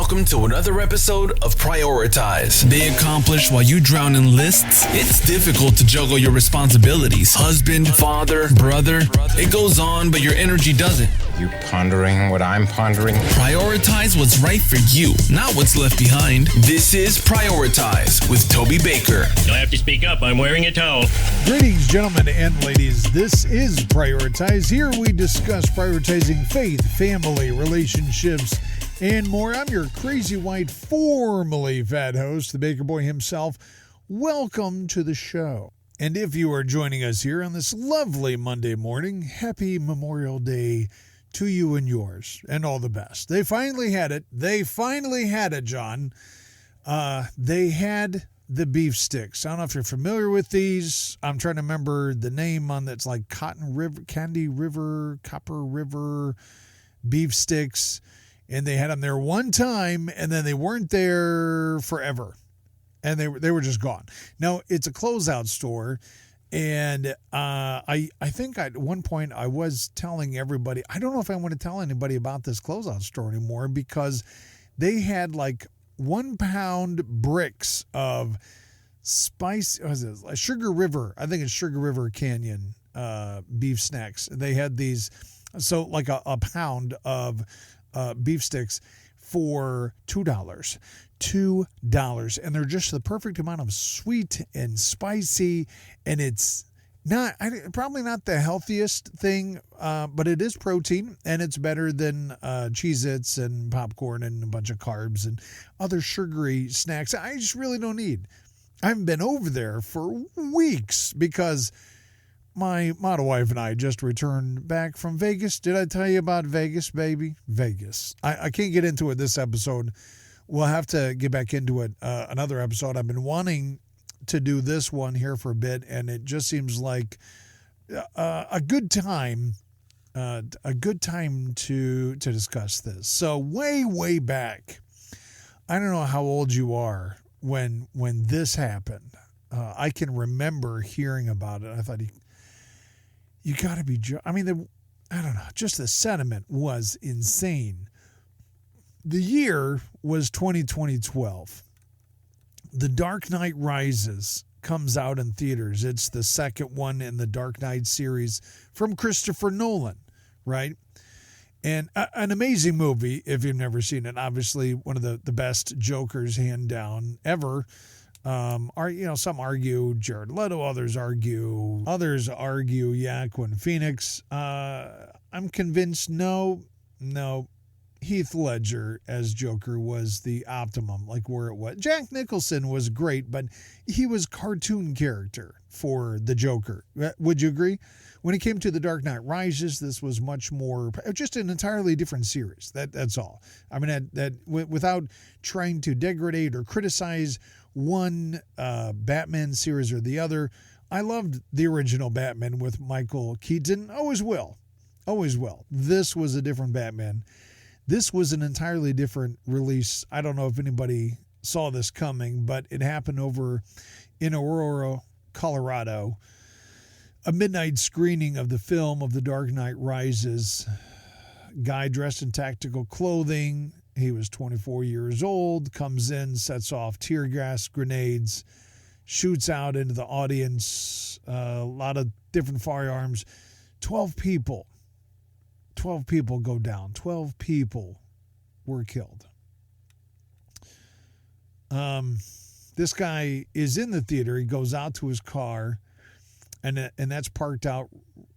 Welcome to another episode of Prioritize. They accomplish while you drown in lists. It's difficult to juggle your responsibilities. Husband, father, brother. It goes on, but your energy doesn't. You pondering what I'm pondering? Prioritize what's right for you, not what's left behind. This is Prioritize with Toby Baker. You'll have to speak up. I'm wearing a towel. Greetings, gentlemen and ladies. This is Prioritize. Here we discuss prioritizing faith, family, relationships, and more. I'm your crazy white, formerly fat host, the Baker Boy himself. Welcome to the show. And if you are joining us here on this lovely Monday morning, happy Memorial Day to you and yours, and all the best. They finally had it. They finally had it, John. They had the beef sticks. I don't know if you're familiar with these. I'm trying to remember the name on that's like Candy River, Copper River beef sticks. And they had them there one time, and then they weren't there forever. And they were just gone. Now, it's a closeout store, and I think at one point I was telling everybody, I don't know if I want to tell anybody about this closeout store anymore, because they had like 1 pound bricks of Sugar River. I think it's Sugar River Canyon beef snacks. They had these, so like a pound of beef sticks for $2. $2, and they're just the perfect amount of sweet and spicy, and it's probably not the healthiest thing, but it is protein, and it's better than Cheez-Its and popcorn and a bunch of carbs and other sugary snacks I just really don't need. I haven't been over there for weeks because my model wife and I just returned back from Vegas. Did I tell you about Vegas, baby? Vegas. I can't get into it this episode. We'll have to get back into it another episode. I've been wanting to do this one here for a bit, and it just seems like a good time to discuss this. So way back, I don't know how old you are when this happened. I can remember hearing about it. I thought you got to be. I mean, I don't know. Just the sentiment was insane. The year was 2012. The Dark Knight Rises comes out in theaters. It's the second one in the Dark Knight series from Christopher Nolan, right? And an amazing movie if you've never seen it. Obviously, one of the best Jokers, hand down, ever. Some argue Jared Leto, others argue Joaquin Phoenix. I'm convinced no, Heath Ledger as Joker was the optimum, like where it was. Jack Nicholson was great, but he was cartoon character for the Joker. Would you agree? When it came to The Dark Knight Rises, this was much more, just an entirely different series. That's all. I mean, that without trying to degrade or criticize one Batman series or the other, I loved the original Batman with Michael Keaton. Always will. This was a different Batman. This was an entirely different release. I don't know if anybody saw this coming, but it happened over in Aurora, Colorado. A midnight screening of the film of The Dark Knight Rises. Guy dressed in tactical clothing. He was 24 years old, comes in, sets off tear gas grenades, shoots out into the audience, a lot of different firearms. 12 people go down. 12 people were killed. This guy is in the theater. He goes out to his car, and that's parked out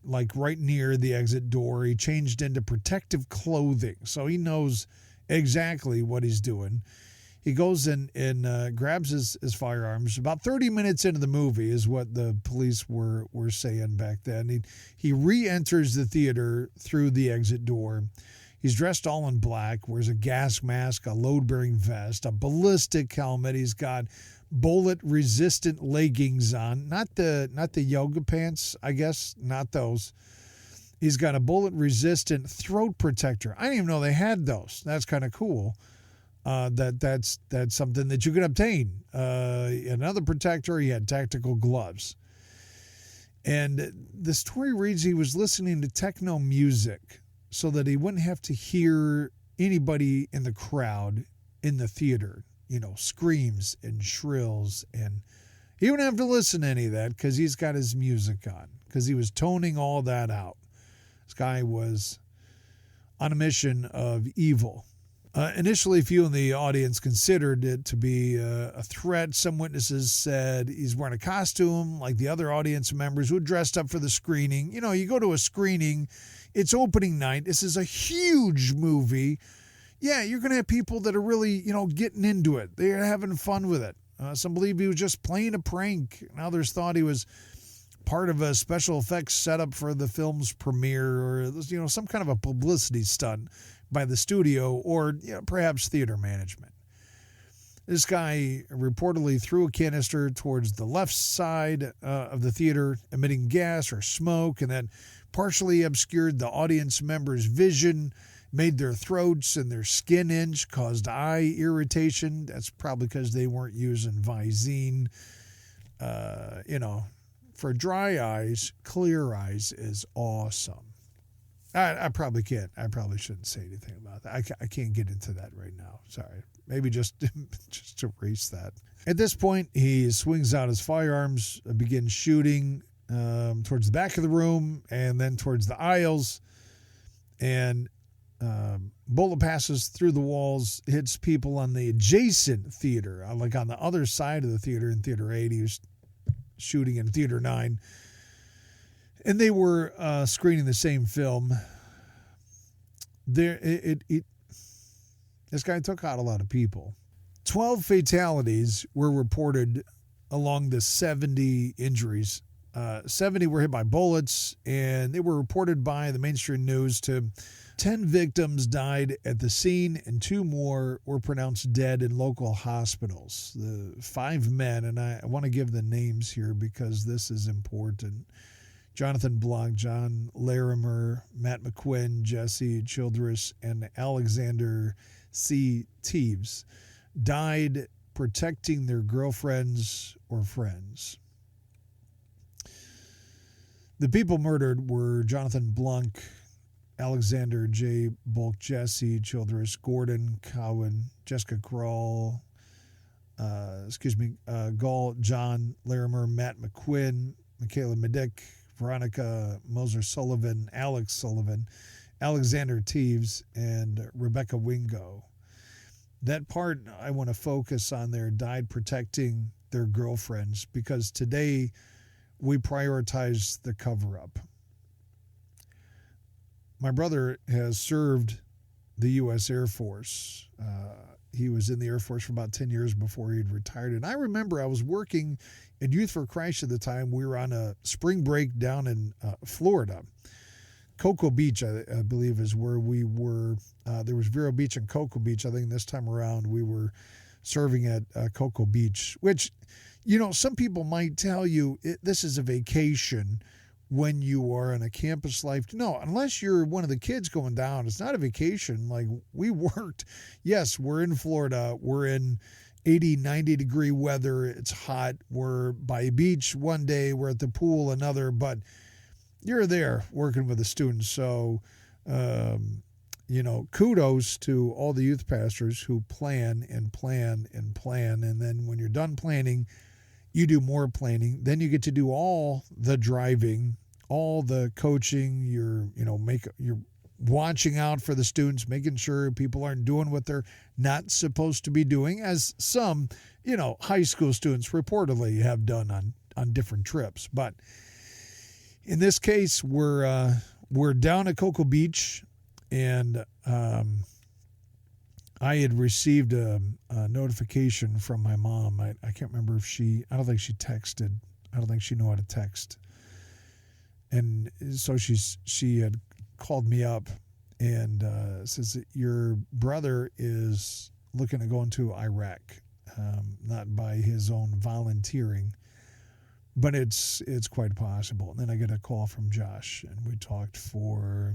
like right near the exit door. He changed into protective clothing, so he knows exactly what he's doing. He goes in and grabs his firearms. About 30 minutes into the movie is what the police were saying back then. He re-enters the theater through the exit door. He's dressed all in black, wears a gas mask, a load-bearing vest, a ballistic helmet. He's got bullet-resistant leggings on. Not the yoga pants, I guess. Not those. He's got a bullet-resistant throat protector. I didn't even know they had those. That's kind of cool. That's something that you can obtain. Another protector, he had tactical gloves. And the story reads he was listening to techno music so that he wouldn't have to hear anybody in the crowd in the theater, screams and shrills. And he wouldn't have to listen to any of that because he's got his music on, because he was toning all that out. This guy was on a mission of evil. Initially, few in the audience considered it to be a threat. Some witnesses said he's wearing a costume like the other audience members who dressed up for the screening. You go to a screening, it's opening night. This is a huge movie. Yeah, you're going to have people that are really, getting into it. They're having fun with it. Some believe he was just playing a prank. And others thought he was part of a special effects setup for the film's premiere, or some kind of a publicity stunt by the studio, or perhaps theater management. This guy reportedly threw a canister towards the left side of the theater, emitting gas or smoke, and that partially obscured the audience members' vision, made their throats and their skin itch, caused eye irritation. That's probably because they weren't using Visine. For dry eyes, clear eyes is awesome. I probably can't. I probably shouldn't say anything about that. I can't get into that right now. Sorry. Maybe just erase that. At this point, he swings out his firearms, begins shooting towards the back of the room and then towards the aisles. And bullet passes through the walls, hits people on the adjacent theater, like on the other side of the theater in Theater 8. He was shooting in Theater 9. And they were screening the same film. This guy took out a lot of people. 12 fatalities were reported along the 70 injuries. 70 were hit by bullets, and they were reported by the mainstream news to 10 victims died at the scene, and 2 more were pronounced dead in local hospitals. The 5 men, and I want to give the names here because this is important. Jonathan Blanc, John Larimer, Matt McQuinn, Jesse Childress, and Alexander C. Teves died protecting their girlfriends or friends. The people murdered were Jonathan Blanc, Alexander J. Bulk, Jesse Childress, Gordon Cowan, Jessica Grawl, Gall, John Larimer, Matt McQuinn, Michaela Medick, Veronica Moser-Sullivan, Alex Sullivan, Alexander Teves, and Rebecca Wingo. That part I want to focus on there, died protecting their girlfriends, because today we prioritize the cover-up. My brother has served the U.S. Air Force. He was in the Air Force for about 10 years before he'd retired. And I remember I was working at Youth for Christ at the time. We were on a spring break down in Florida. Cocoa Beach, I believe, is where we were. There was Vero Beach and Cocoa Beach. I think this time around we were serving at Cocoa Beach, which, some people might tell you this is a vacation when you are in a campus life. No, unless you're one of the kids going down, it's not a vacation. Like, we worked. Yes, we're in Florida. We're in 80, 90 degree weather. It's hot. We're by a beach one day. We're at the pool another. But you're there working with the students. So, kudos to all the youth pastors who plan and plan and plan. And then when you're done planning, you do more planning. Then you get to do all the driving, all the coaching. You're watching out for the students, making sure people aren't doing what they're not supposed to be doing, as some, high school students reportedly have done on different trips. But in this case, we're down at Cocoa Beach, and I had received a notification from my mom. I can't remember if I don't think she texted. I don't think she knew how to text. And so she had called me up and says that your brother is looking to go into Iraq, not by his own volunteering, but it's quite possible. And then I get a call from Josh, and we talked for,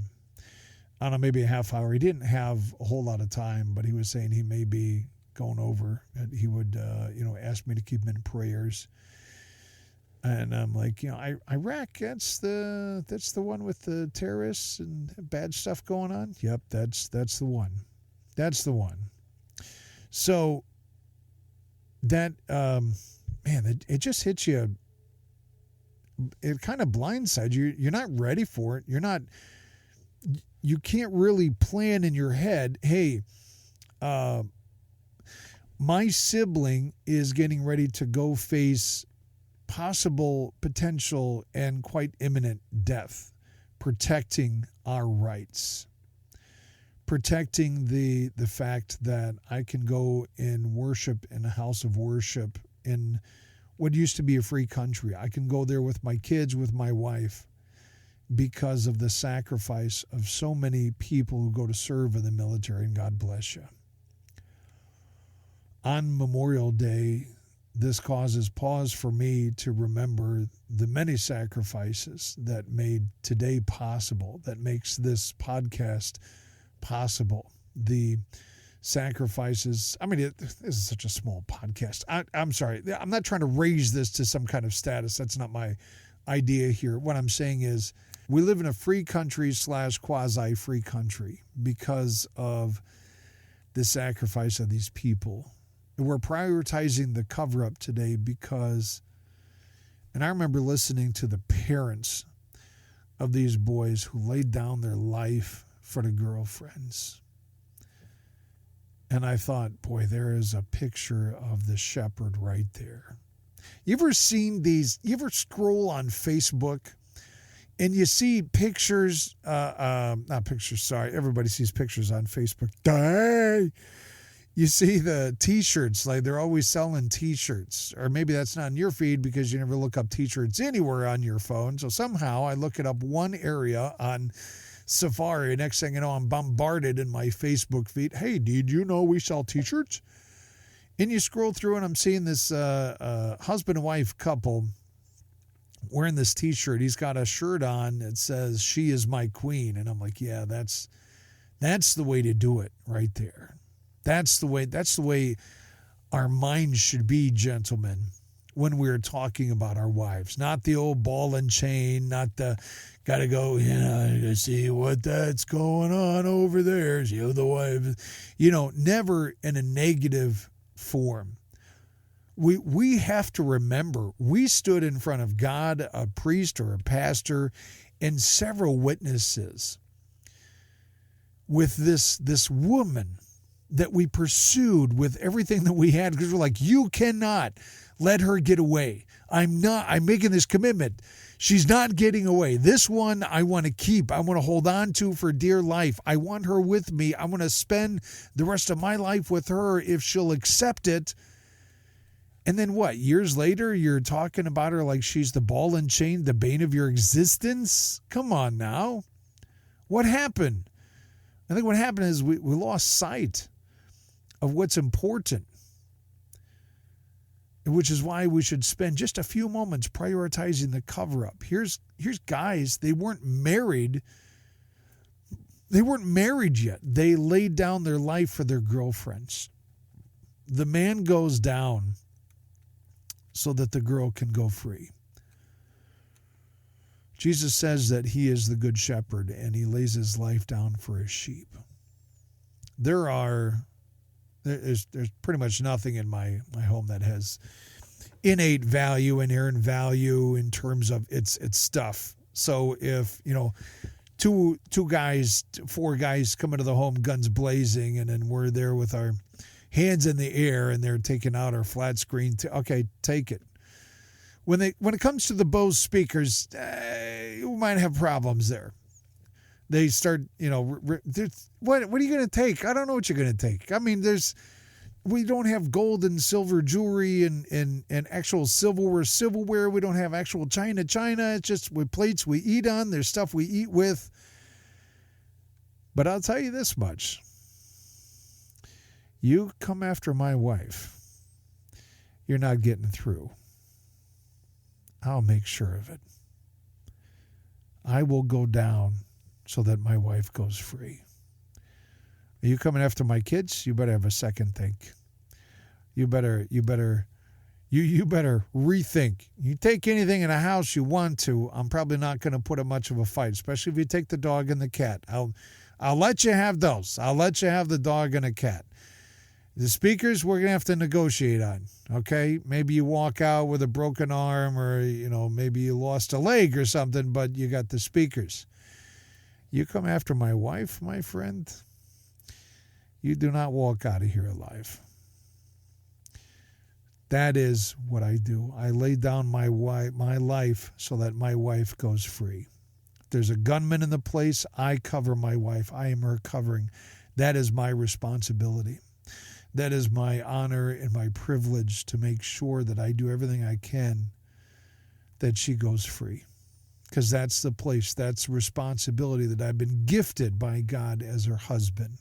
I don't know, maybe a half hour. He didn't have a whole lot of time, but he was saying he may be going over, and he would, ask me to keep him in prayers. And I'm like, Iraq, that's the one with the terrorists and bad stuff going on. Yep, that's the one. That's the one. So that, it just hits you. It kind of blindsides you. You're not ready for it. You can't really plan in your head, hey, my sibling is getting ready to go face possible, potential, and quite imminent death, protecting our rights, protecting the fact that I can go and worship in a house of worship in what used to be a free country. I can go there with my kids, with my wife, because of the sacrifice of so many people who go to serve in the military, and God bless you. On Memorial Day, this causes pause for me to remember the many sacrifices that made today possible, that makes this podcast possible. The sacrifices, this is such a small podcast. I'm sorry. I'm not trying to raise this to some kind of status. That's not my idea here. What I'm saying is we live in a free country / quasi-free country because of the sacrifice of these people. And we're prioritizing the cover-up today because, and I remember listening to the parents of these boys who laid down their life for the girlfriends. And I thought, boy, there is a picture of the shepherd right there. You ever seen these? You ever scroll on Facebook and you see pictures? Not pictures, sorry. Everybody sees pictures on Facebook. Dang! You see the T-shirts, like they're always selling T-shirts. Or maybe that's not in your feed because you never look up T-shirts anywhere on your phone. So somehow I look it up one area on Safari. Next thing you know, I'm bombarded in my Facebook feed. Hey, did you know we sell T-shirts? And you scroll through and I'm seeing this husband and wife couple wearing this T-shirt. He's got a shirt on that says, "She is my queen." And I'm like, yeah, that's the way to do it right there. That's the way our minds should be, gentlemen, when we're talking about our wives. Not the old ball and chain, not the gotta go, to see what that's going on over there. You the wife. Never in a negative form. We have to remember we stood in front of God, a priest or a pastor, and several witnesses with this woman that we pursued with everything that we had, because we're like, you cannot let her get away. I'm making this commitment. She's not getting away. This one I want to keep. I want to hold on to for dear life. I want her with me. I want to spend the rest of my life with her if she'll accept it. And then what? Years later, you're talking about her like she's the ball and chain, the bane of your existence? Come on now. What happened? I think what happened is we lost sight of what's important, which is why we should spend just a few moments prioritizing the cover-up. Here's guys, they weren't married. They weren't married yet. They laid down their life for their girlfriends. The man goes down so that the girl can go free. Jesus says that he is the good shepherd and he lays his life down for his sheep. There's pretty much nothing in my home that has innate value, inherent value in terms of its stuff. So if, four guys come into the home, guns blazing, and then we're there with our hands in the air and they're taking out our flat screen, okay, take it. When it comes to the Bose speakers, you might have problems there. They start, what are you going to take? I don't know what you're going to take. We don't have gold and silver jewelry and actual silverware. We don't have actual china. It's just with plates we eat on. There's stuff we eat with. But I'll tell you this much. You come after my wife, you're not getting through. I'll make sure of it. I will go down so that my wife goes free. Are you coming after my kids? You better have a second think. You better rethink. You take anything in a house you want to, I'm probably not going to put up much of a fight, especially if you take the dog and the cat. I'll let you have those. I'll let you have the dog and a cat. The speakers we're going to have to negotiate on, okay? Maybe you walk out with a broken arm or, maybe you lost a leg or something, but you got the speakers. You come after my wife, my friend, you do not walk out of here alive. That is what I do. I lay down my life so that my wife goes free. If there's a gunman in the place, I cover my wife. I am her covering. That is my responsibility. That is my honor and my privilege to make sure that I do everything I can that she goes free. Because that's the place, that's responsibility that I've been gifted by God as her husband.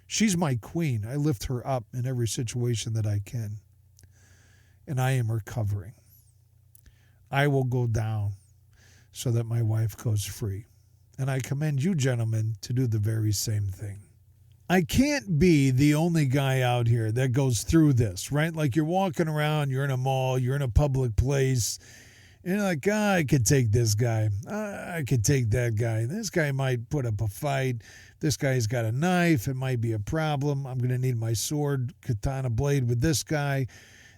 She's my queen. I lift her up in every situation that I can. And I am her covering. I will go down so that my wife goes free. And I commend you, gentlemen, to do the very same thing. I can't be the only guy out here that goes through this, right? Like you're walking around, you're in a mall, you're in a public place, and you're like, I could take this guy. I could take that guy. This guy might put up a fight. This guy's got a knife. It might be a problem. I'm going to need my sword, katana blade with this guy.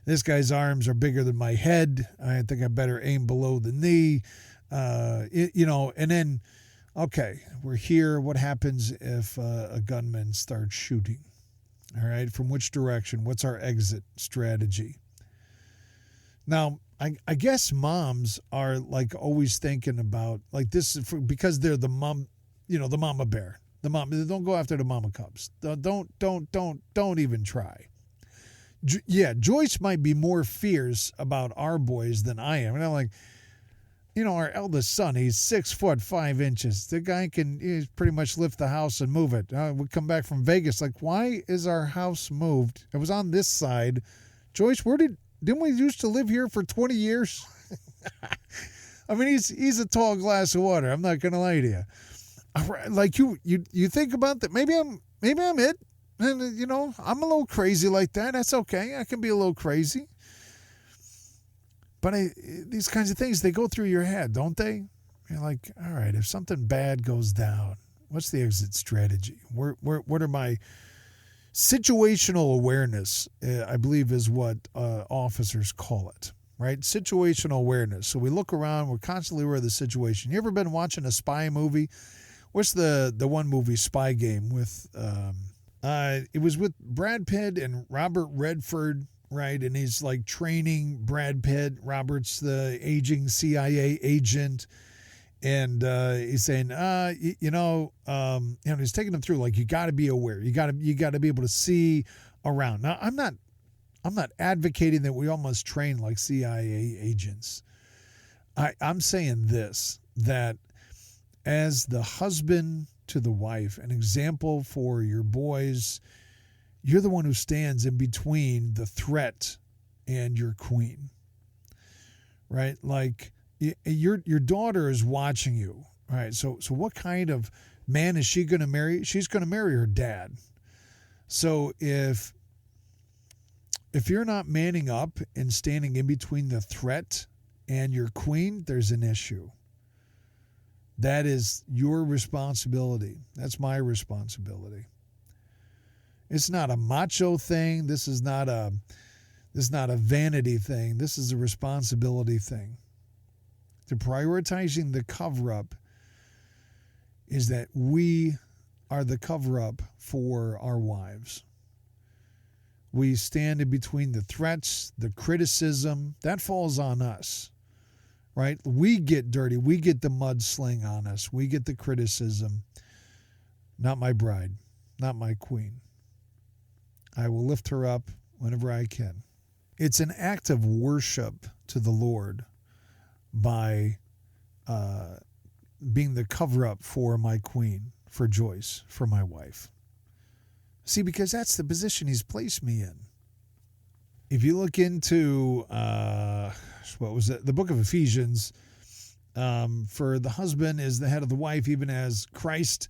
This guy's arms are bigger than my head. I think I better aim below the knee. And then, okay, we're here. What happens if a gunman starts shooting? All right, from which direction? What's our exit strategy? Now, I guess moms are like always thinking about like this because they're the mom, the mama bear. The mom. Don't go after the mama cubs. Don't even try. Yeah, Joyce might be more fierce about our boys than I am. And I'm like, our eldest son, he's 6'5". The guy can pretty much lift the house and move it. We come back from Vegas, like, why is our house moved? It was on this side. Joyce, didn't we used to live here for 20 years? I mean, he's a tall glass of water. I'm not gonna lie to you. Like you think about that. Maybe I'm it. And, I'm a little crazy like that. That's okay. I can be a little crazy. But these kinds of things, they go through your head, don't they? You're like, all right, if something bad goes down, what's the exit strategy? What are my situational awareness, I believe is what officers call it, right? Situational awareness. So we look around, we're constantly aware of the situation. You ever been watching a spy movie? What's the one movie, Spy Game, with... it was with Brad Pitt and Robert Redford, right? And he's like training Brad Pitt. Robert's the aging CIA agent. And he's saying, he's taking him through, like, you got to be aware. You got to be able to see around. Now, I'm not advocating that we all must train like CIA agents. I'm saying this, that as the husband to the wife, an example for your boys, you're the one who stands in between the threat and your queen, right? Like your daughter is watching you, right? So what kind of man is she going to marry? She's going to marry her dad. So if you're not manning up and standing in between the threat and your queen, there's an issue. That is your responsibility. That's my responsibility. It's not a macho thing. This is not a vanity thing. This is a responsibility thing. The prioritizing the cover-up is that we are the cover-up for our wives. We stand in between the threats, the criticism. That falls on us. Right? We get dirty. We get the mudsling on us. We get the criticism. Not my bride. Not my queen. I will lift her up whenever I can. It's an act of worship to the Lord by being the cover-up for my queen, for Joyce, for my wife. See, because that's the position he's placed me in. If you look into... the book of Ephesians, for the husband is the head of the wife, even as Christ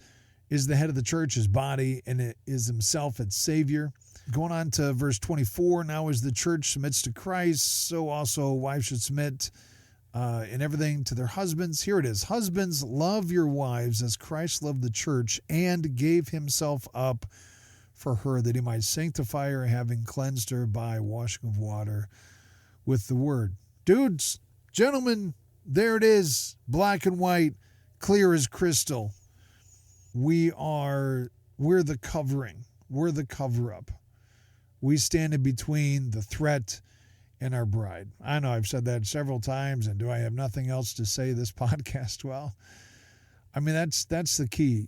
is the head of the church, his body, and it is himself its Savior. Going on to verse 24, now as the church submits to Christ, so also wives should submit in everything to their husbands. Here it is. Husbands, love your wives as Christ loved the church and gave himself up for her, that he might sanctify her, having cleansed her by washing of water with the word. Dudes, gentlemen, there it is, black and white, clear as crystal. We're the covering. We're the cover-up. We stand in between the threat and our bride. I know I've said that several times, and do I have nothing else to say this podcast? Well, I mean, that's the key.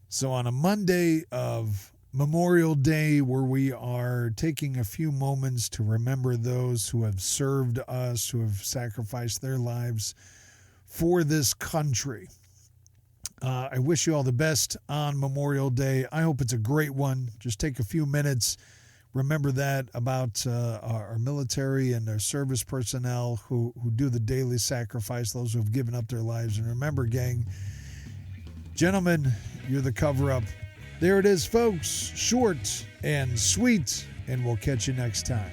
So on a Monday of Memorial Day, where we are taking a few moments to remember those who have served us, who have sacrificed their lives for this country, I wish you all the best on Memorial Day. I hope it's a great one. Just take a few minutes. Remember that about our military and our service personnel who do the daily sacrifice, those who have given up their lives. And remember, gang, gentlemen, you're the cover-up. There it is, folks. Short and sweet, and we'll catch you next time.